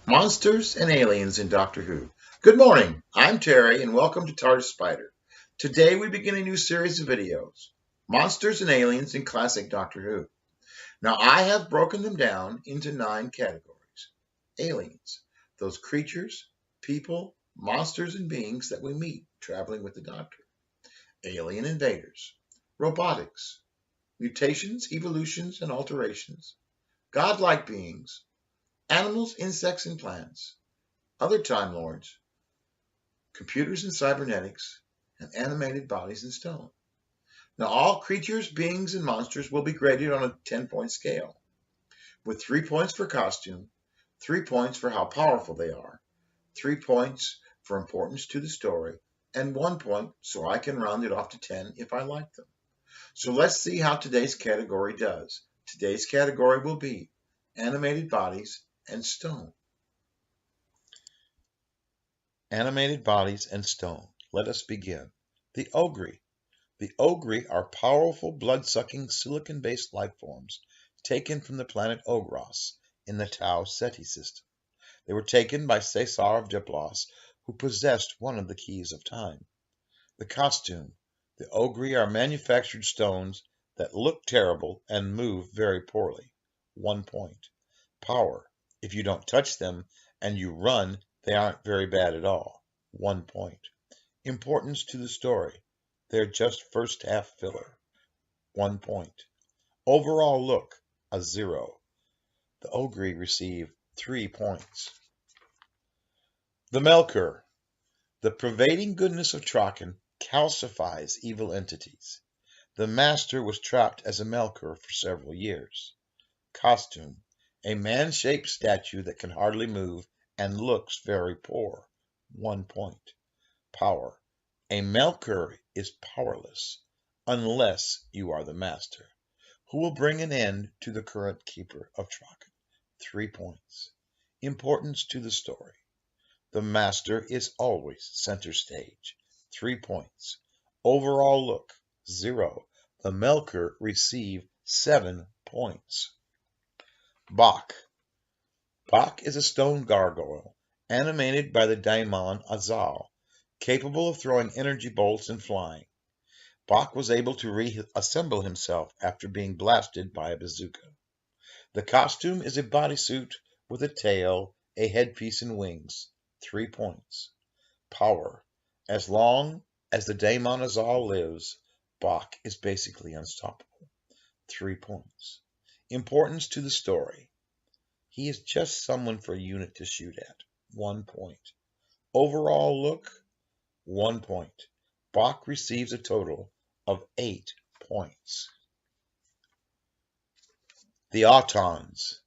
Monsters and aliens in Doctor Who. Good morning, I'm Terry and welcome to TARDIS Spider. Today we begin a new series of videos, Monsters and Aliens in Classic Doctor Who. Now I have broken them down into 9 categories. Aliens, those creatures, people, monsters and beings that we meet traveling with the Doctor. Alien invaders, robotics, mutations, evolutions and alterations, godlike beings, animals, insects and plants, other Time Lords, computers and cybernetics, and animated bodies in stone. Now, all creatures, beings, and monsters will be graded on a 10-point scale, with 3 points for costume, 3 points for how powerful they are, 3 points for importance to the story, and 1 point so I can round it off to 10 if I like them. So let's see how today's category does. Today's category will be animated bodies and stone. Animated bodies and stone. Let us begin. The Ogre. The Ogre are powerful blood-sucking silicon-based life forms taken from the planet Ogros in the Tau Ceti system. They were taken by Caesar of Diplos, who possessed one of the keys of time. The costume. The Ogre are manufactured stones that look terrible and move very poorly. 1 point. Power. If you don't touch them and you run, they aren't very bad at all. 1 point. Importance to the story. They're just first half filler. 1 point. Overall look, a 0. The Ogre receive 3 points. The Melkur. The pervading goodness of Traken calcifies evil entities. The Master was trapped as a Melkur for several years. Costume. A man-shaped statue that can hardly move and looks very poor. 1 point. Power. A Melkur is powerless unless you are the Master, who will bring an end to the current keeper of Traken. 3 points. Importance to the story. The Master is always center stage. 3 points. Overall look, 0. The Melkur receive 7 points. Bach. Bach is a stone gargoyle, animated by the daemon Azal, capable of throwing energy bolts and flying. Bach was able to reassemble himself after being blasted by a bazooka. The costume is a bodysuit with a tail, a headpiece, and wings. 3 points. Power. As long as the daemon Azal lives, Bach is basically unstoppable. 3 points. Importance to the story. He is just someone for a unit to shoot at. 1 point. Overall look, 1 point. Bach receives a total of 8 points. The Autons.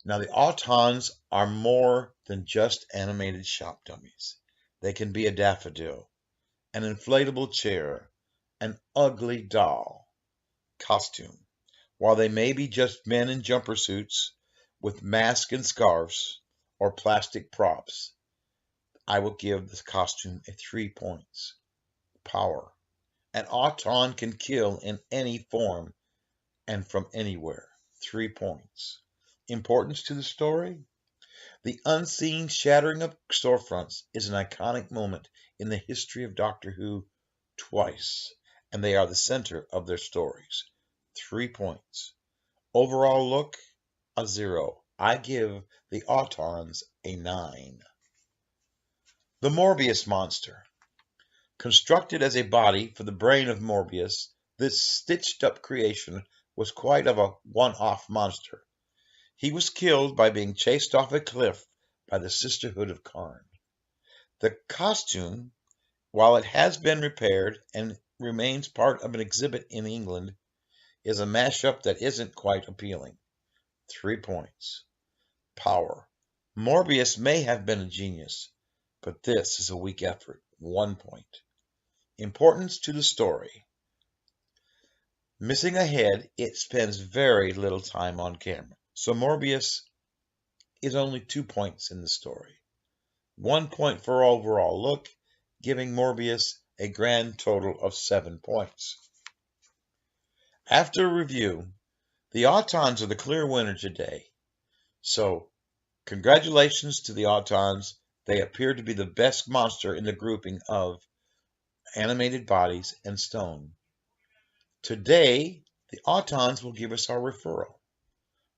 Now the Autons are more than just animated shop dummies. They can be a daffodil, an inflatable chair, an ugly doll. Costume. While they may be just men in jumper suits with masks and scarves or plastic props, I will give the costume a 3 points. Power. An Auton can kill in any form and from anywhere. 3 points. Importance to the story. The unseen shattering of storefronts is an iconic moment in the history of Doctor Who twice, and they are the center of their stories. 3 points. Overall look, a 0. I give the Autons a 9. The Morbius Monster. Constructed as a body for the brain of Morbius, this stitched-up creation was quite of a one-off monster. He was killed by being chased off a cliff by the Sisterhood of Karn. The costume, while it has been repaired and remains part of an exhibit in England, is a mashup that isn't quite appealing. 3 points. Power. Morbius may have been a genius, but this is a weak effort. 1 point. Importance to the story. Missing a head, it spends very little time on camera, so Morbius is only 2 points in the story. 1 point for overall look, giving Morbius a grand total of 7 points. After review, the Autons are the clear winner today. So, congratulations to the Autons. They appear to be the best monster in the grouping of animated bodies and stone. Today, the Autons will give us our referral.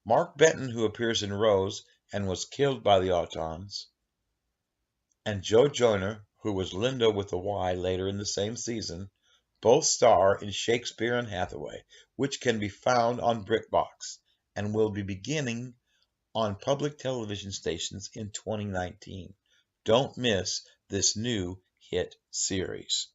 Mark Benton, who appears in Rose and was killed by the Autons, and Joe Joyner, who was Linda with a Y later in the same season, both star in Shakespeare and Hathaway, which can be found on BritBox and will be beginning on public television stations in 2019. Don't miss this new hit series.